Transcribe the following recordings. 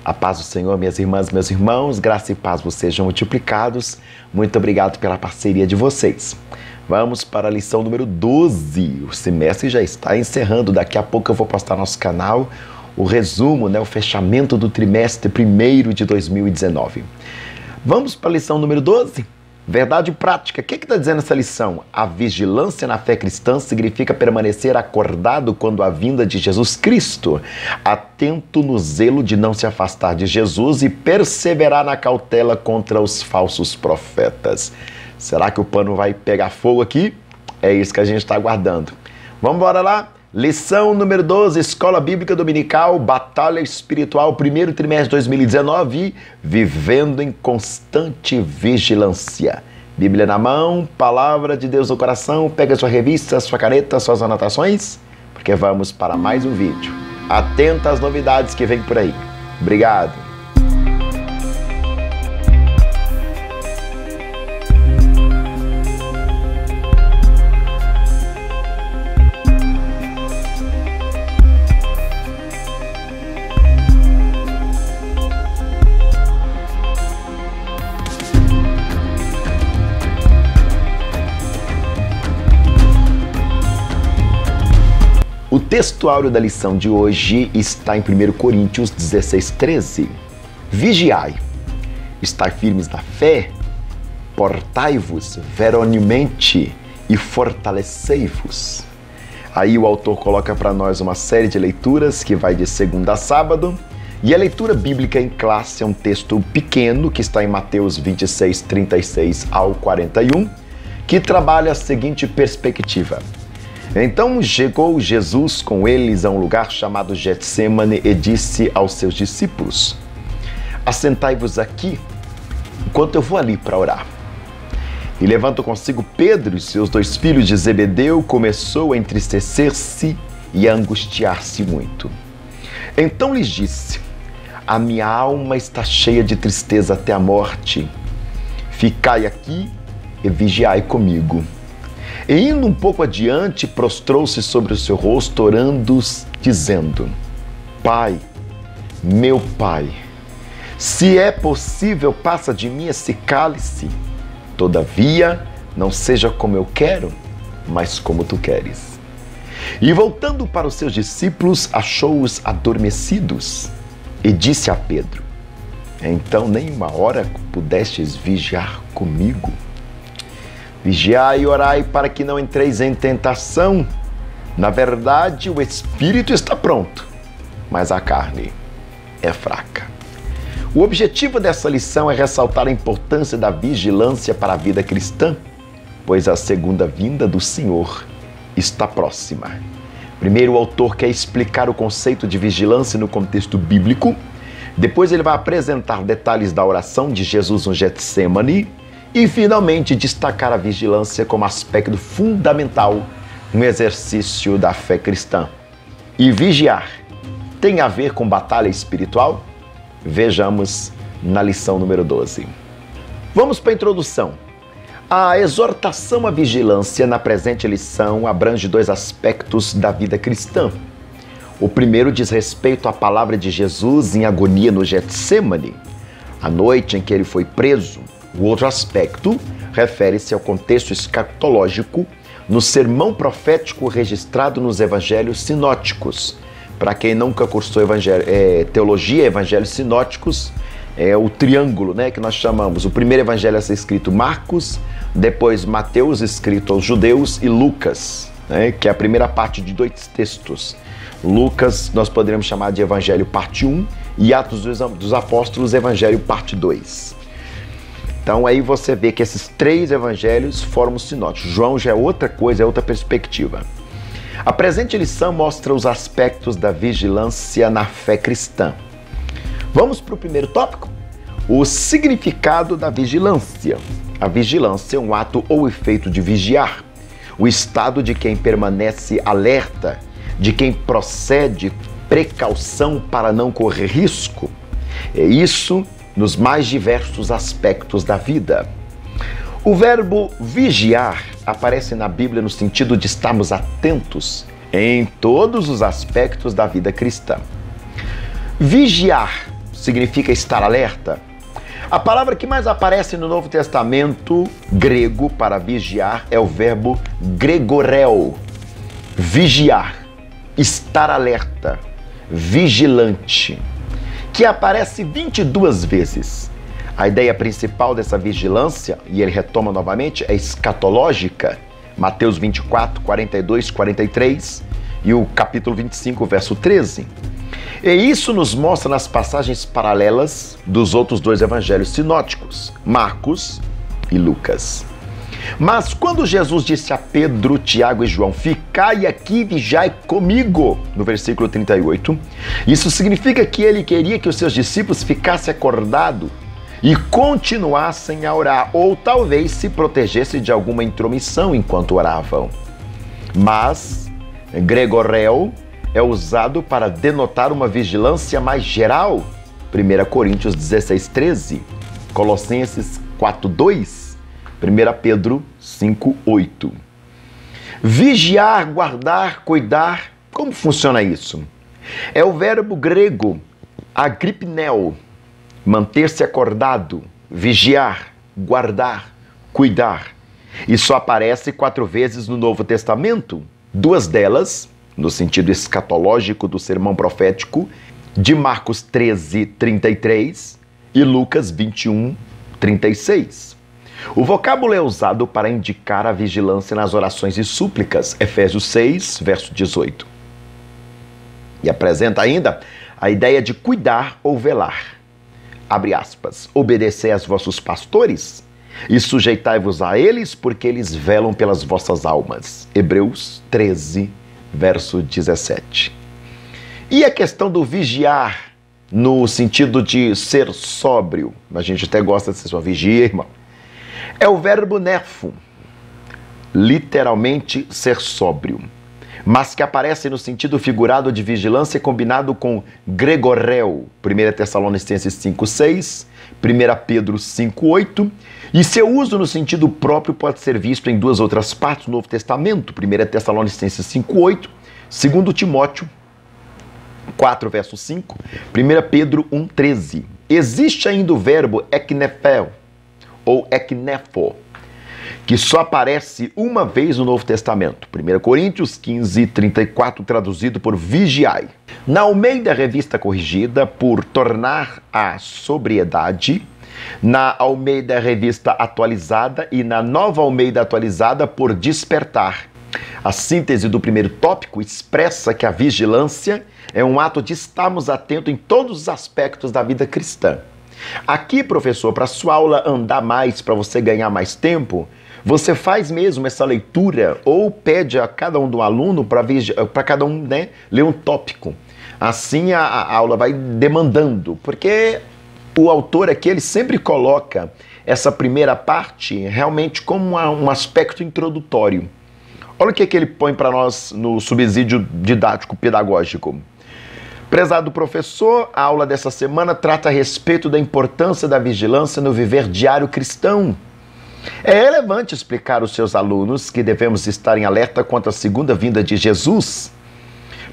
A paz do Senhor, minhas irmãs, meus irmãos, graça e paz vos sejam multiplicados. Muito obrigado pela parceria de vocês. Vamos para a lição número 12. O semestre já está encerrando. Daqui a pouco eu vou postar no nosso canal o resumo, o fechamento do trimestre 1º de 2019. Vamos para a lição número 12. Verdade prática. O que está dizendo essa lição? A vigilância na fé cristã significa permanecer acordado quando a vinda de Jesus Cristo, atento no zelo de não se afastar de Jesus e perseverar na cautela contra os falsos profetas. Será que o pano vai pegar fogo aqui? É isso que a gente está aguardando. Vamos embora lá? Lição número 12, Escola Bíblica Dominical, Batalha Espiritual, 1º trimestre de 2019, vivendo em constante vigilância. Bíblia na mão, Palavra de Deus no coração, pega sua revista, sua caneta, suas anotações, porque vamos para mais um vídeo. Atenta às novidades que vem por aí. Obrigado. O texto áureo da lição de hoje está em 1 Coríntios 16:13. Vigiai, estai firmes na fé, portai-vos veronemente e fortalecei-vos. Aí o autor coloca para nós uma série de leituras que vai de segunda a sábado, e a leitura bíblica em classe é um texto pequeno que está em Mateus 26:36 ao 41, que trabalha a seguinte perspectiva. Então chegou Jesus com eles a um lugar chamado Getsêmane e disse aos seus discípulos: assentai-vos aqui, enquanto eu vou ali para orar. E levando consigo Pedro e seus 2 filhos de Zebedeu, começou a entristecer-se e a angustiar-se muito. Então lhes disse: a minha alma está cheia de tristeza até a morte. Ficai aqui e vigiai comigo. E indo um pouco adiante, prostrou-se sobre o seu rosto, orando, dizendo: Pai, meu Pai, se é possível, passa de mim esse cálice. Todavia, não seja como eu quero, mas como tu queres. E voltando para os seus discípulos, achou-os adormecidos e disse a Pedro: então nem uma hora pudestes vigiar comigo? Vigiai e orai para que não entreis em tentação. Na verdade, o espírito está pronto, mas a carne é fraca. O objetivo dessa lição é ressaltar a importância da vigilância para a vida cristã, pois a segunda vinda do Senhor está próxima. Primeiro, o autor quer explicar o conceito de vigilância no contexto bíblico. Depois, ele vai apresentar detalhes da oração de Jesus no Getsêmane. E, finalmente, destacar a vigilância como aspecto fundamental no exercício da fé cristã. E vigiar tem a ver com batalha espiritual? Vejamos na lição número 12. Vamos para a introdução. A exortação à vigilância na presente lição abrange 2 aspectos da vida cristã. O primeiro diz respeito à palavra de Jesus em agonia no Getsêmane, a noite em que ele foi preso. O outro aspecto refere-se ao contexto escatológico no sermão profético registrado nos evangelhos sinóticos. Para quem nunca cursou teologia, evangelhos sinóticos, é o triângulo, que nós chamamos. O primeiro evangelho a ser escrito Marcos, depois Mateus, escrito aos judeus, e Lucas, que é a primeira parte de 2 textos. Lucas nós poderíamos chamar de evangelho parte 1 e Atos dos Apóstolos, evangelho parte 2. Então aí você vê que esses 3 evangelhos formam sinóticos. João já é outra coisa, é outra perspectiva. A presente lição mostra os aspectos da vigilância na fé cristã. Vamos para o primeiro tópico? O significado da vigilância. A vigilância é um ato ou efeito de vigiar, o estado de quem permanece alerta, de quem procede precaução para não correr risco. É isso nos mais diversos aspectos da vida. O verbo vigiar aparece na Bíblia no sentido de estarmos atentos em todos os aspectos da vida cristã. Vigiar significa estar alerta? A palavra que mais aparece no Novo Testamento grego para vigiar é o verbo gregoreo. Vigiar, estar alerta, vigilante, que aparece 22 vezes. A ideia principal dessa vigilância, e ele retoma novamente, é escatológica. Mateus 24, 42, 43 e o capítulo 25, verso 13. E isso nos mostra nas passagens paralelas dos outros dois evangelhos sinóticos, Marcos e Lucas. Mas quando Jesus disse a Pedro, Tiago e João, ficai aqui e vigiai comigo, no versículo 38, isso significa que ele queria que os seus discípulos ficassem acordados e continuassem a orar, ou talvez se protegessem de alguma intromissão enquanto oravam. Mas gregoreo é usado para denotar uma vigilância mais geral. 1 Coríntios 16, 13, Colossenses 4, 2, 1 Pedro 5, 8. Vigiar, guardar, cuidar, como funciona isso? É o verbo grego agripneo, manter-se acordado, vigiar, guardar, cuidar. Isso aparece 4 vezes no Novo Testamento, 2 delas no sentido escatológico do sermão profético, de Marcos 13, 33 e Lucas 21, 36. O vocábulo é usado para indicar a vigilância nas orações e súplicas, Efésios 6, verso 18. E apresenta ainda a ideia de cuidar ou velar. Abre aspas, obedecei aos vossos pastores e sujeitai-vos a eles, porque eles velam pelas vossas almas. Hebreus 13, verso 17. E a questão do vigiar, no sentido de ser sóbrio, a gente até gosta de ser só vigia, irmão, é o verbo nefo, literalmente ser sóbrio, mas que aparece no sentido figurado de vigilância combinado com gregoreo, 1 Tessalonicenses 5:6, 1 Pedro 5:8, e seu uso no sentido próprio pode ser visto em 2 outras partes do Novo Testamento, 1 Tessalonicenses 5:8, 2 Timóteo 4, verso 5, 1 Pedro 1:13. Existe ainda o verbo eknefel, ou eknefo, que só aparece uma vez no Novo Testamento, 1 Coríntios 15, 34, traduzido por vigiai. Na Almeida Revista Corrigida, por tornar a sobriedade, na Almeida Revista Atualizada e na Nova Almeida Atualizada por despertar. A síntese do primeiro tópico expressa que a vigilância é um ato de estarmos atentos em todos os aspectos da vida cristã. Aqui, professor, para a sua aula andar mais, para você ganhar mais tempo, você faz mesmo essa leitura ou pede a cada um do aluno para cada um, né, ler um tópico. Assim a aula vai demandando, porque o autor aqui ele sempre coloca essa primeira parte realmente como um aspecto introdutório. Olha o que ele põe para nós no subsídio didático pedagógico. Prezado professor, a aula dessa semana trata a respeito da importância da vigilância no viver diário cristão. É relevante explicar aos seus alunos que devemos estar em alerta quanto à segunda vinda de Jesus,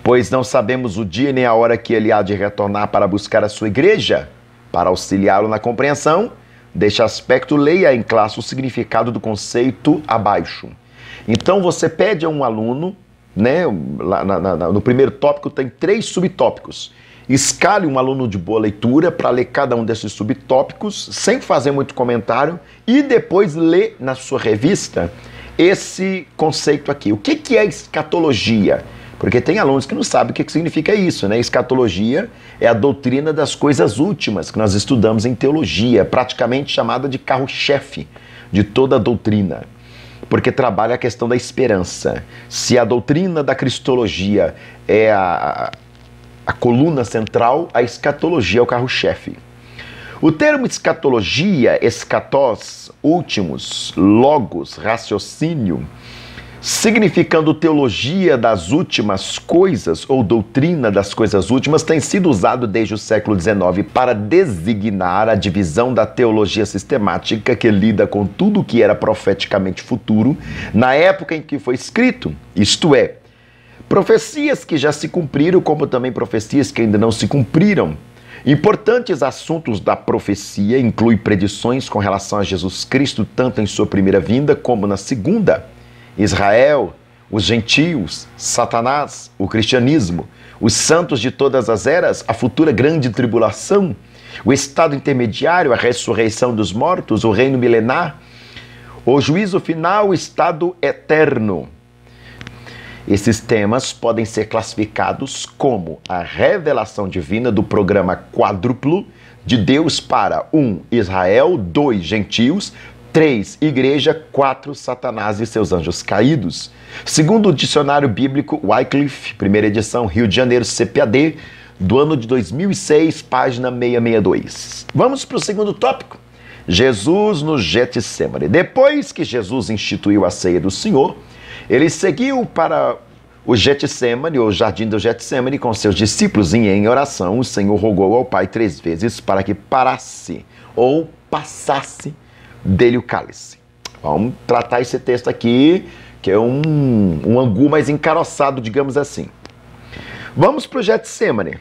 pois não sabemos o dia nem a hora que ele há de retornar para buscar a sua igreja. Para auxiliá-lo na compreensão deste aspecto, leia em classe o significado do conceito abaixo. Então você pede a um aluno, né, no primeiro tópico tem 3 subtópicos. Escale um aluno de boa leitura para ler cada um desses subtópicos, sem fazer muito comentário, e depois ler na sua revista esse conceito aqui. O que é escatologia? Porque tem alunos que não sabem o que significa isso, né? Escatologia é a doutrina das coisas últimas que nós estudamos em teologia, praticamente chamada de carro-chefe de toda a doutrina, porque trabalha a questão da esperança. Se a doutrina da cristologia é a coluna central, a escatologia é o carro-chefe. O termo escatologia, escatós, últimos, logos, raciocínio, significando teologia das últimas coisas ou doutrina das coisas últimas, tem sido usado desde o século XIX para designar a divisão da teologia sistemática que lida com tudo o que era profeticamente futuro na época em que foi escrito, isto é, profecias que já se cumpriram, como também profecias que ainda não se cumpriram. Importantes assuntos da profecia incluem predições com relação a Jesus Cristo, tanto em sua primeira vinda como na segunda. Israel, os gentios, Satanás, o cristianismo, os santos de todas as eras, a futura grande tribulação, o estado intermediário, a ressurreição dos mortos, o reino milenar, o juízo final, o estado eterno. Esses temas podem ser classificados como a revelação divina do programa quádruplo de Deus para 1. Israel, 2. Gentios, 3. Igreja, 4. Satanás e seus anjos caídos. Segundo o dicionário bíblico Wycliffe, primeira edição, Rio de Janeiro, CPAD, do ano de 2006, página 662. Vamos para o segundo tópico. Jesus no Getsemane. Depois que Jesus instituiu a ceia do Senhor, ele seguiu para o Getsemane, ou Jardim do Getsemane, com seus discípulos, e em oração o Senhor rogou ao Pai 3 vezes para que parasse ou passasse dele o cálice. Vamos tratar esse texto aqui, que é um angu mais encaroçado, digamos assim. Vamos para o Getsemane.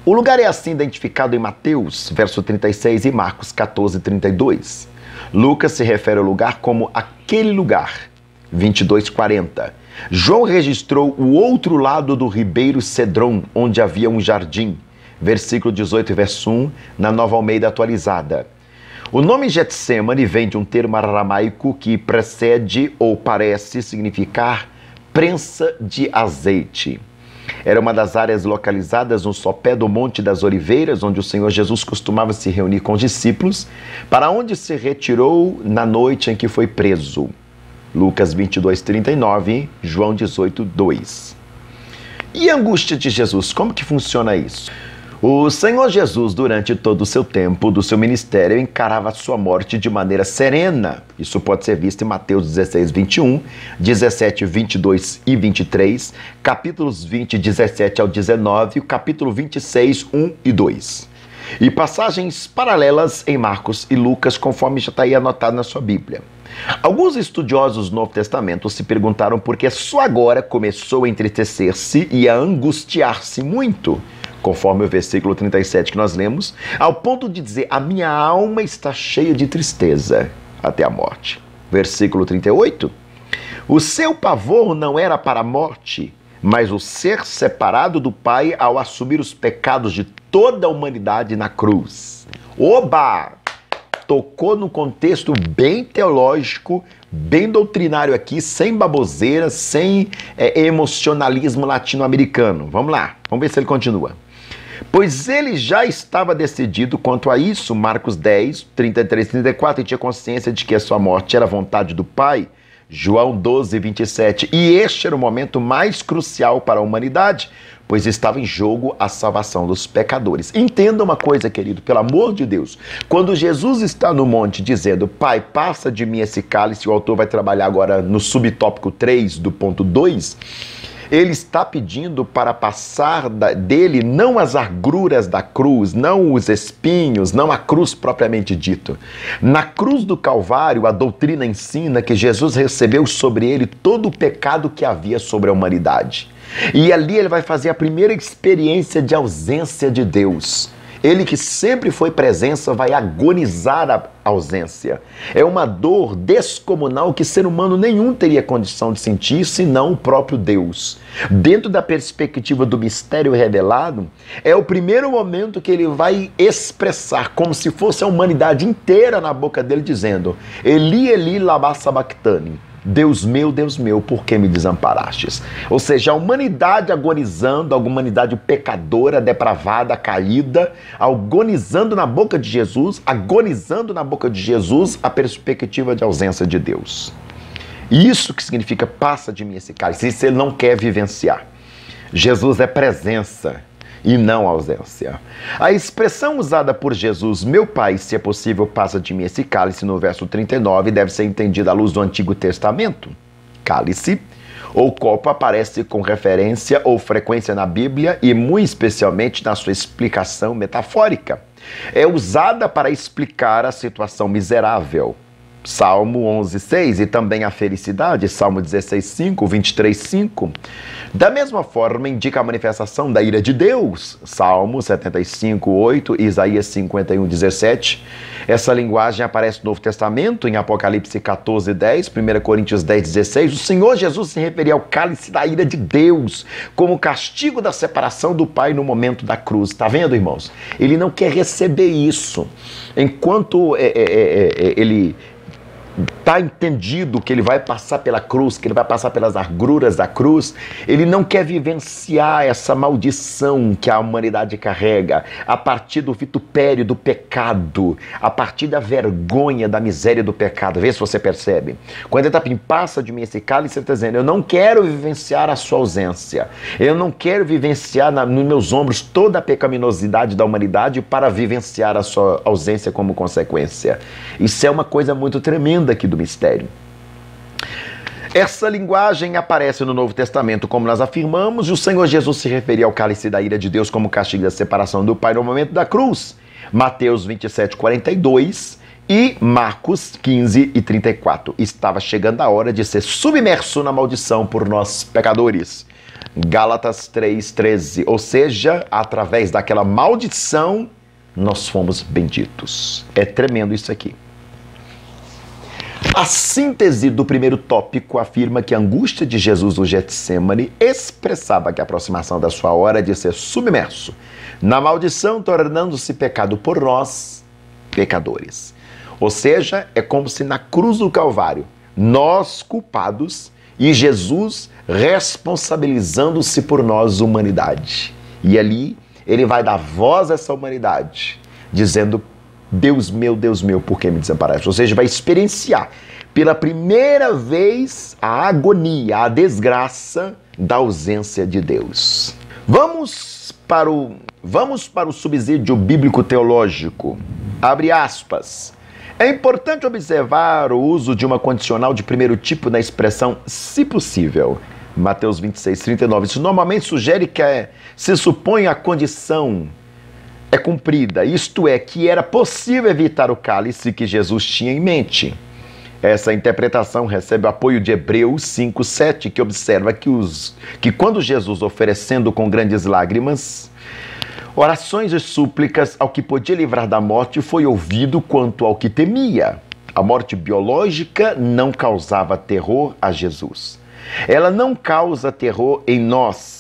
O lugar é assim identificado em Mateus, verso 36, e Marcos 14, 32. Lucas se refere ao lugar como aquele lugar, 22:40. João registrou o outro lado do ribeiro Cedron, onde havia um jardim. Versículo 18, verso 1, na Nova Almeida atualizada. O nome Getsemane vem de um termo aramaico que precede ou parece significar prensa de azeite. Era uma das áreas localizadas no sopé do Monte das Oliveiras, onde o Senhor Jesus costumava se reunir com os discípulos, para onde se retirou na noite em que foi preso. Lucas 22:39, João 18:2. E a angústia de Jesus, como que funciona isso? O Senhor Jesus, durante todo o seu tempo do seu ministério, encarava a sua morte de maneira serena. Isso pode ser visto em Mateus 16:21, 17, 22 e 23, capítulos 20, 17 ao 19, o capítulo 26, 1 e 2. E passagens paralelas em Marcos e Lucas, conforme já está aí anotado na sua Bíblia. Alguns estudiosos do Novo Testamento se perguntaram por que só agora começou a entristecer-se e a angustiar-se muito, conforme o versículo 37 que nós lemos, ao ponto de dizer: a minha alma está cheia de tristeza até a morte. Versículo 38, o seu pavor não era para a morte, mas o ser separado do Pai ao assumir os pecados de toda a humanidade na cruz. Oba! Tocou num contexto bem teológico, bem doutrinário aqui, sem baboseira, sem emocionalismo latino-americano. Vamos lá, vamos ver se ele continua. Pois ele já estava decidido quanto a isso, Marcos 10, 33 e 34, e tinha consciência de que a sua morte era vontade do Pai, João 12, 27, e este era o momento mais crucial para a humanidade, pois estava em jogo a salvação dos pecadores. Entenda uma coisa, querido, pelo amor de Deus. Quando Jesus está no monte dizendo: Pai, passa de mim esse cálice, o autor vai trabalhar agora no subtópico 3 do ponto 2, ele está pedindo para passar dele não as agruras da cruz, não os espinhos, não a cruz propriamente dito. Na cruz do Calvário, a doutrina ensina que Jesus recebeu sobre ele todo o pecado que havia sobre a humanidade. E ali ele vai fazer a primeira experiência de ausência de Deus. Ele que sempre foi presença vai agonizar a ausência. É uma dor descomunal que ser humano nenhum teria condição de sentir, senão o próprio Deus. Dentro da perspectiva do mistério revelado, é o primeiro momento que ele vai expressar, como se fosse a humanidade inteira na boca dele, dizendo: Eli, Eli, lama sabachthani. Deus meu, por que me desamparastes? Ou seja, a humanidade agonizando, a humanidade pecadora, depravada, caída, agonizando na boca de Jesus, a perspectiva de ausência de Deus. Isso que significa: passa de mim esse cálice. Isso ele não quer vivenciar. Jesus é presença e não ausência. A expressão usada por Jesus, meu Pai, se é possível, passa de mim esse cálice, no verso 39, deve ser entendida à luz do Antigo Testamento. Cálice ou copo aparece com referência ou frequência na Bíblia e muito especialmente na sua explicação metafórica. É usada para explicar a situação miserável, Salmo 11:6, e também a felicidade, Salmo 16:5, 23:5. Da mesma forma, indica a manifestação da ira de Deus, Salmo 75:8, Isaías 51:17. Essa linguagem aparece no Novo Testamento, em Apocalipse 14:10, 1 Coríntios 10:16. O Senhor Jesus se referia ao cálice da ira de Deus, como castigo da separação do Pai no momento da cruz. Está vendo, irmãos? Ele não quer receber isso. Enquanto ele está entendido que ele vai passar pela cruz, que ele vai passar pelas agruras da cruz, ele não quer vivenciar essa maldição que a humanidade carrega a partir do vitupério do pecado, a partir da vergonha, da miséria do pecado. Vê se você percebe. Quando ele está passa de mim esse cálice, ele está dizendo, eu não quero vivenciar a sua ausência, eu não quero vivenciar nos meus ombros toda a pecaminosidade da humanidade para vivenciar a sua ausência como consequência. Isso é uma coisa muito tremenda aqui do mistério. Essa linguagem aparece no Novo Testamento, como nós afirmamos, e o Senhor Jesus se referia ao cálice da ira de Deus como castigo da separação do Pai no momento da cruz. Mateus 27:42 e Marcos 15:34. Estava chegando a hora de ser submerso na maldição por nós pecadores. Gálatas 3:13. Ou seja, através daquela maldição, nós fomos benditos. É tremendo isso aqui. A síntese do primeiro tópico afirma que a angústia de Jesus no Getsêmani expressava que a aproximação da sua hora de ser submerso na maldição, tornando-se pecado por nós, pecadores. Ou seja, é como se na cruz do Calvário, nós culpados e Jesus responsabilizando-se por nós, humanidade. E ali ele vai dar voz a essa humanidade, dizendo, Deus meu, por que me desamparaste? Ou seja, vai experienciar pela primeira vez a agonia, a desgraça da ausência de Deus. Vamos para o subsídio bíblico-teológico. Abre aspas. É importante observar o uso de uma condicional de primeiro tipo na expressão se possível. Mateus 26:39. Isso normalmente sugere que se supõe a condição é cumprida, isto é, que era possível evitar o cálice que Jesus tinha em mente. Essa interpretação recebe o apoio de Hebreus 5:7, que observa que quando Jesus, oferecendo com grandes lágrimas, orações e súplicas ao que podia livrar da morte, foi ouvido quanto ao que temia. A morte biológica não causava terror a Jesus. Ela não causa terror em nós.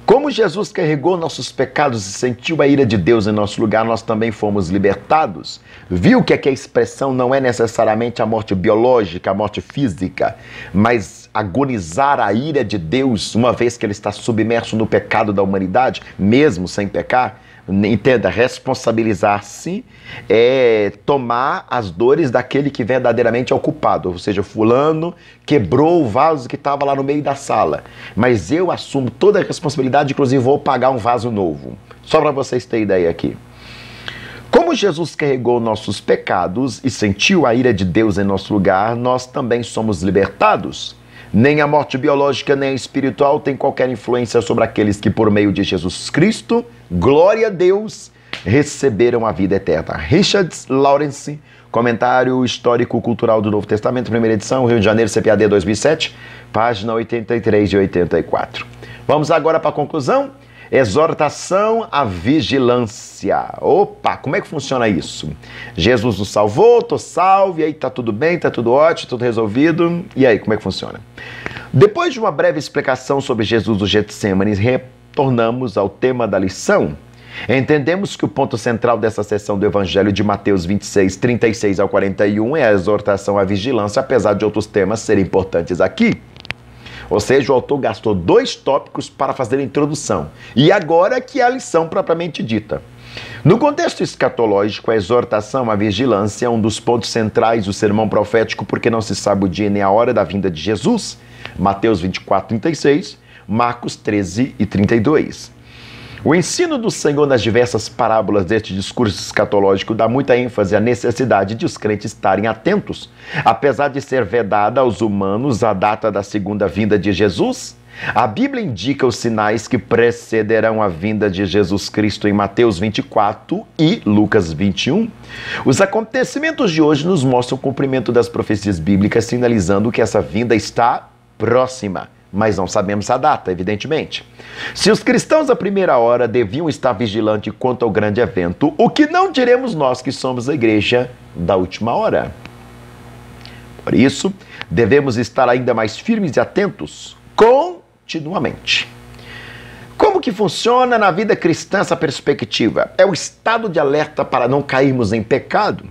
Como Jesus carregou nossos pecados e sentiu a ira de Deus em nosso lugar, nós também fomos libertados. Viu que aqui a expressão não é necessariamente a morte biológica, a morte física, mas agonizar a ira de Deus, uma vez que ele está submerso no pecado da humanidade, mesmo sem pecar. Entenda, responsabilizar-se é tomar as dores daquele que verdadeiramente é o culpado. Ou seja, fulano quebrou o vaso que estava lá no meio da sala, mas eu assumo toda a responsabilidade, inclusive vou pagar um vaso novo. Só para vocês terem ideia aqui. Como Jesus carregou nossos pecados e sentiu a ira de Deus em nosso lugar, nós também somos libertados. Nem a morte biológica, nem a espiritual tem qualquer influência sobre aqueles que, por meio de Jesus Cristo, glória a Deus, receberam a vida eterna. Richard Lawrence, Comentário Histórico-Cultural do Novo Testamento, primeira edição, Rio de Janeiro, CPAD 2007, página 83 e 84. Vamos agora para a conclusão. Exortação à vigilância. Opa, como é que funciona isso? Jesus nos salvou, tô salvo, e aí tá tudo bem, tá tudo ótimo, tudo resolvido. E aí, como é que funciona? Depois de uma breve explicação sobre Jesus do Getsêmani, retornamos ao tema da lição. Entendemos que o ponto central dessa seção do Evangelho de Mateus 26, 36 ao 41 é a exortação à vigilância, apesar de outros temas serem importantes aqui. Ou seja, o autor gastou 2 tópicos para fazer a introdução. E agora que é a lição propriamente dita. No contexto escatológico, a exortação à vigilância é um dos pontos centrais do sermão profético, porque não se sabe o dia nem a hora da vinda de Jesus. Mateus 24, 36, Marcos 13 e 32. O ensino do Senhor nas diversas parábolas deste discurso escatológico dá muita ênfase à necessidade de os crentes estarem atentos. Apesar de ser vedada aos humanos a data da segunda vinda de Jesus, A Bíblia indica os sinais que precederão a vinda de Jesus Cristo em Mateus 24 e Lucas 21. Os acontecimentos de hoje nos mostram o cumprimento das profecias bíblicas, sinalizando que essa vinda está próxima, mas não sabemos a data, evidentemente. Se os cristãos da primeira hora deviam estar vigilantes quanto ao grande evento, o que não diremos nós que somos a igreja da última hora? Por isso, devemos estar ainda mais firmes e atentos continuamente. Como que funciona na vida cristã essa perspectiva? É o estado de alerta para não cairmos em pecado,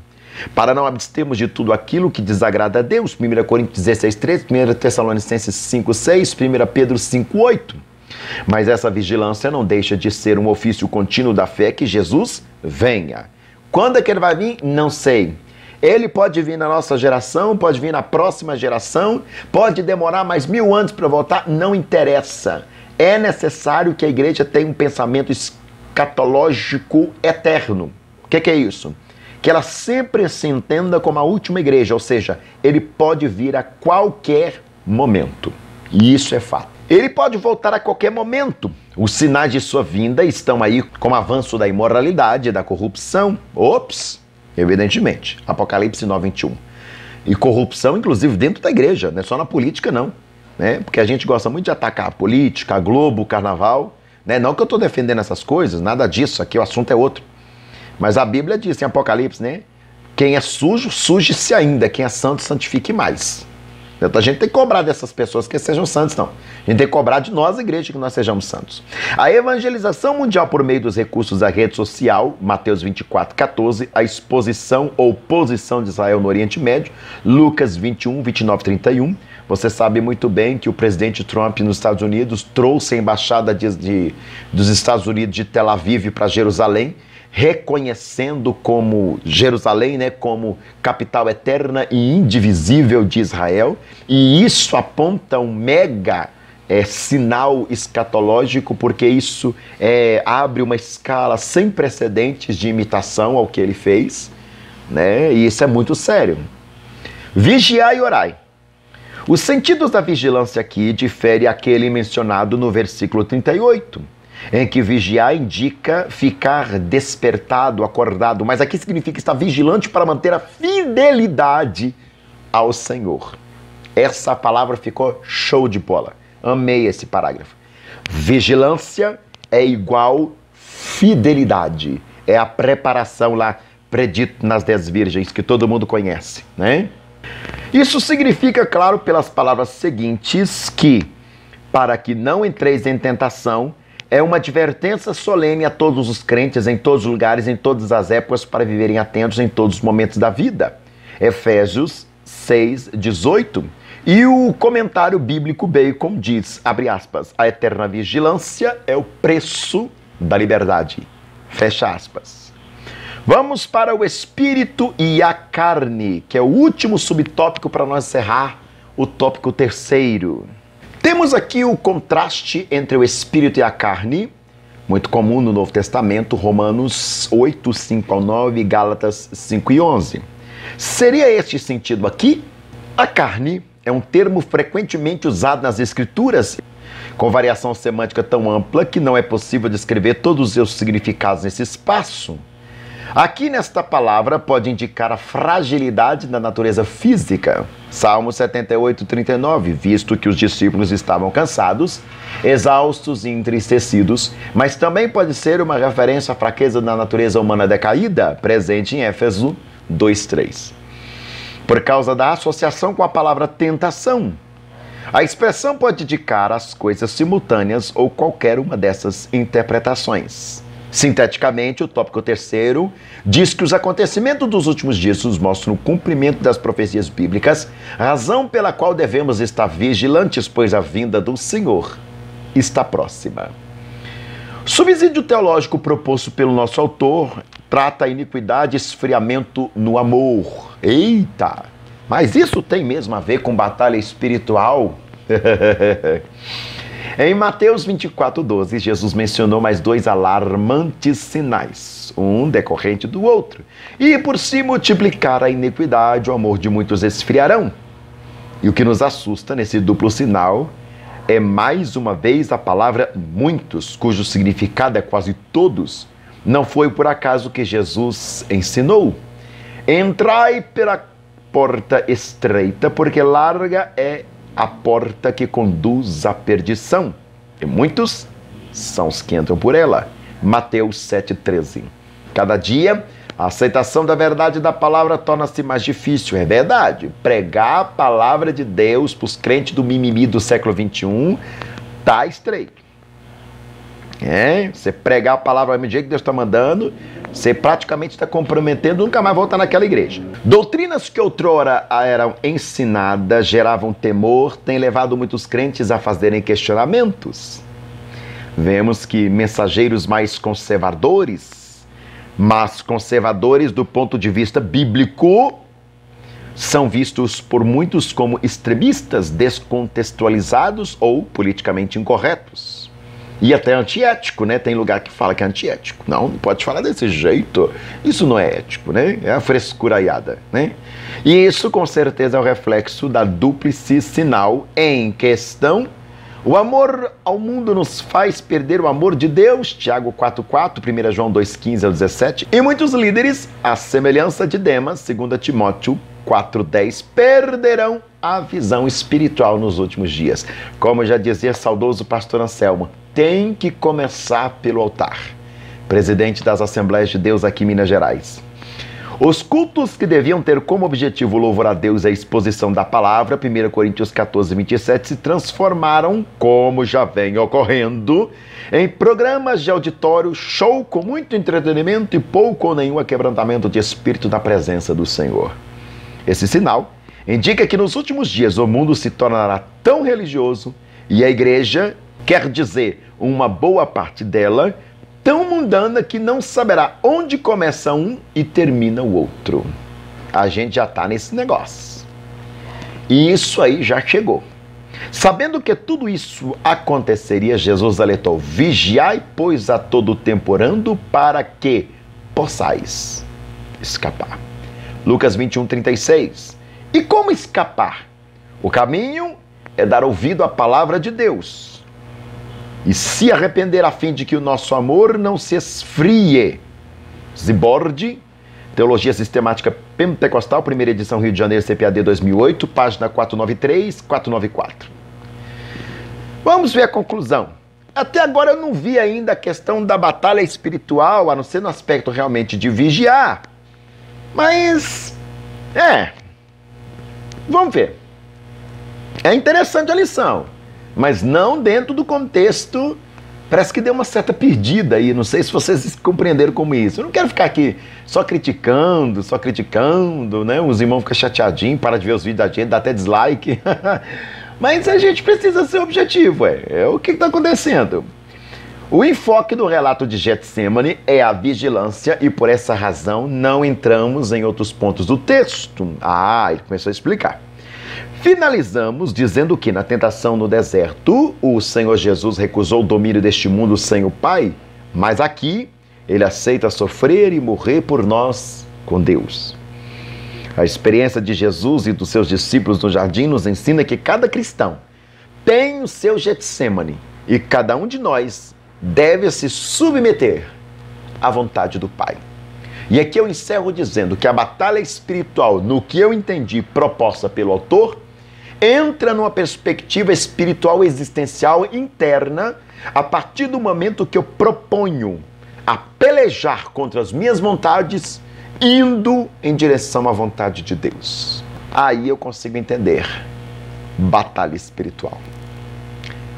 para não abstermos de tudo aquilo que desagrada a Deus. 1 Coríntios 16, 3, 1 Tessalonicenses 5, 6, 1 Pedro 5, 8. Mas essa vigilância não deixa de ser um ofício contínuo da fé que Jesus venha. Quando é que ele vai vir? Não sei. Ele pode vir na nossa geração, pode vir na próxima geração, pode demorar mais 1000 anos para voltar, não interessa. É necessário que a igreja tenha um pensamento escatológico eterno. O que é isso? Que ela sempre se entenda como a última igreja, ou seja, ele pode vir a qualquer momento. E isso é fato. Ele pode voltar a qualquer momento. Os sinais de sua vinda estão aí, como o avanço da imoralidade, da corrupção. Evidentemente. Apocalipse 9, 21. E corrupção, inclusive, dentro da igreja, não é só na política, não. Né? Porque a gente gosta muito de atacar a política, a Globo, o carnaval. Né? Não que eu estou defendendo essas coisas, nada disso, aqui o assunto é outro. Mas a Bíblia diz em Apocalipse, né? Quem é sujo, suje-se ainda. Quem é santo, santifique mais. Então a gente tem que cobrar dessas pessoas que sejam santos, não. A gente tem que cobrar de nós, igreja, que nós sejamos santos. A evangelização mundial por meio dos recursos da rede social, Mateus 24, 14, a exposição ou posição de Israel no Oriente Médio, Lucas 21, 29, 31. Você sabe muito bem que o presidente Trump nos Estados Unidos trouxe a embaixada dos Estados Unidos de Tel Aviv para Jerusalém, reconhecendo como Jerusalém, né, como capital eterna e indivisível de Israel, e isso aponta um mega sinal escatológico, porque isso abre uma escala sem precedentes de imitação ao que ele fez, né, e isso é muito sério. Vigiai e orai. Os sentidos da vigilância aqui diferem aquele mencionado no versículo 38, em que vigiar indica ficar despertado, acordado, mas aqui significa estar vigilante para manter a fidelidade ao Senhor. Essa palavra ficou show de bola. Amei esse parágrafo. Vigilância é igual fidelidade. É a preparação lá predito nas 10 virgens que todo mundo conhece, né? Isso significa, claro, pelas palavras seguintes, que para que não entreis em tentação, é uma advertência solene a todos os crentes em todos os lugares, em todas as épocas, para viverem atentos em todos os momentos da vida. Efésios 6, 18. E o comentário bíblico Bacon diz, abre aspas, a eterna vigilância é o preço da liberdade. Fecha aspas. Vamos para o espírito e a carne, que é o último subtópico para nós encerrar o tópico terceiro. Temos aqui o contraste entre o espírito e a carne, muito comum no Novo Testamento, Romanos 8, 5 ao 9, Gálatas 5 e 11. Seria este sentido aqui? A carne é um termo frequentemente usado nas Escrituras, com variação semântica tão ampla que não é possível descrever todos os seus significados nesse espaço. Aqui nesta palavra pode indicar a fragilidade da natureza física. Salmo 78, 39, visto que os discípulos estavam cansados, exaustos e entristecidos, mas também pode ser uma referência à fraqueza da natureza humana decaída, presente em Éfeso 2, 3. Por causa da associação com a palavra tentação. A expressão pode indicar as coisas simultâneas ou qualquer uma dessas interpretações. Sinteticamente, o tópico terceiro diz que os acontecimentos dos últimos dias nos mostram o cumprimento das profecias bíblicas, razão pela qual devemos estar vigilantes, pois a vinda do Senhor está próxima. O subsídio teológico proposto pelo nosso autor trata a iniquidade e esfriamento no amor. Eita! Mas isso tem mesmo a ver com batalha espiritual? Em Mateus 24, 12, Jesus mencionou mais 2 alarmantes sinais, um decorrente do outro. E por se multiplicar a iniquidade, o amor de muitos esfriarão. E o que nos assusta nesse duplo sinal é mais uma vez a palavra muitos, cujo significado é quase todos. Não foi por acaso que Jesus ensinou: entrai pela porta estreita, porque larga é a porta que conduz à perdição, e muitos são os que entram por ela. Mateus 7,13. Cada dia, a aceitação da verdade da palavra torna-se mais difícil, é verdade. Pregar a palavra de Deus para os crentes do mimimi do século XXI tá estreito. Você pregar a palavra do jeito que Deus está mandando, você praticamente está comprometendo nunca mais voltar naquela igreja. Doutrinas que outrora eram ensinadas, geravam temor, têm levado muitos crentes a fazerem questionamentos. Vemos que mensageiros mais conservadores, mas conservadores do ponto de vista bíblico, são vistos por muitos como extremistas, descontextualizados ou politicamente incorretos. E até antiético, né? Tem lugar que fala que é antiético. Não pode falar desse jeito. Isso não é ético, né? É a frescuraiada, né? E isso, com certeza, é o reflexo da dúplice sinal em questão. O amor ao mundo nos faz perder o amor de Deus, Tiago 4,4, 1 João 2,15 ao 17. E muitos líderes, à semelhança de Demas, 2 Timóteo 4,10, perderão a visão espiritual nos últimos dias. Como já dizia saudoso pastor Anselmo, tem que começar pelo altar. Presidente das Assembleias de Deus aqui em Minas Gerais. Os cultos que deviam ter como objetivo o louvor a Deus e a exposição da palavra, 1 Coríntios 14, 27, se transformaram, como já vem ocorrendo, em programas de auditório, show com muito entretenimento e pouco ou nenhum quebrantamento de espírito na presença do Senhor. Esse sinal indica que nos últimos dias o mundo se tornará tão religioso e a igreja, quer dizer, uma boa parte dela, tão mundana que não saberá onde começa um e termina o outro. A gente já está nesse negócio. E isso aí já chegou. Sabendo que tudo isso aconteceria, Jesus alertou: vigiai, pois a todo tempo orando, para que possais escapar. Lucas 21, 36. E como escapar? O caminho é dar ouvido à palavra de Deus e se arrepender a fim de que o nosso amor não se esfrie. Ziborde, Teologia Sistemática Pentecostal, primeira edição, Rio de Janeiro, CPAD 2008, página 493, 494. Vamos ver a conclusão. Até agora eu não vi ainda a questão da batalha espiritual, a não ser no aspecto realmente de vigiar. Mas, vamos ver. É interessante a lição, mas não dentro do contexto. Parece que deu uma certa perdida aí, não sei se vocês compreenderam como isso. Eu não quero ficar aqui só criticando, né? Os irmãos ficam chateadinhos, para de ver os vídeos da gente, dá até dislike. Mas a gente precisa ser objetivo, o que está acontecendo? O enfoque do relato de Getsemane é a vigilância e por essa razão não entramos em outros pontos do texto. Ele começou a explicar. Finalizamos dizendo que na tentação no deserto, o Senhor Jesus recusou o domínio deste mundo sem o Pai, mas aqui ele aceita sofrer e morrer por nós com Deus. A experiência de Jesus e dos seus discípulos no jardim nos ensina que cada cristão tem o seu Getsemane e cada um de nós deve se submeter à vontade do Pai. E aqui eu encerro dizendo que a batalha espiritual, no que eu entendi, proposta pelo autor, entra numa perspectiva espiritual existencial interna a partir do momento que eu proponho a pelejar contra as minhas vontades, indo em direção à vontade de Deus. Aí eu consigo entender batalha espiritual.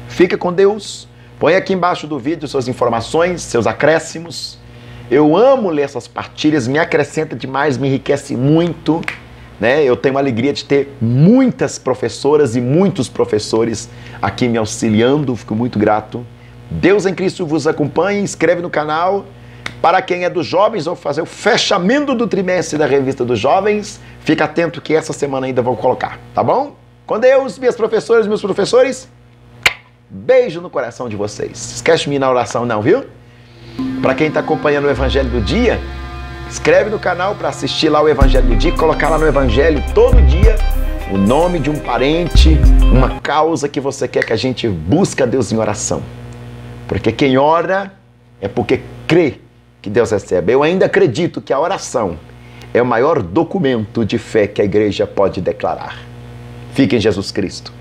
Fica com Deus. Põe aqui embaixo do vídeo suas informações, seus acréscimos. Eu amo ler essas partilhas, me acrescenta demais, me enriquece muito, né? Eu tenho a alegria de ter muitas professoras e muitos professores aqui me auxiliando, fico muito grato. Deus em Cristo vos acompanhe, inscreve no canal. Para quem é dos jovens, vou fazer o fechamento do trimestre da Revista dos Jovens. Fica atento que essa semana ainda vou colocar, tá bom? Com Deus, minhas professoras e meus professores. Beijo no coração de vocês. Esquece de mim na oração não, viu? Para quem está acompanhando o Evangelho do Dia, inscreve no canal para assistir lá o Evangelho do Dia, colocar lá no Evangelho todo dia o nome de um parente uma causa que você quer que a gente busque a Deus em oração. Porque quem ora é porque crê que Deus recebe. Eu ainda acredito que a oração é o maior documento de fé que a igreja pode declarar. Fique em Jesus Cristo.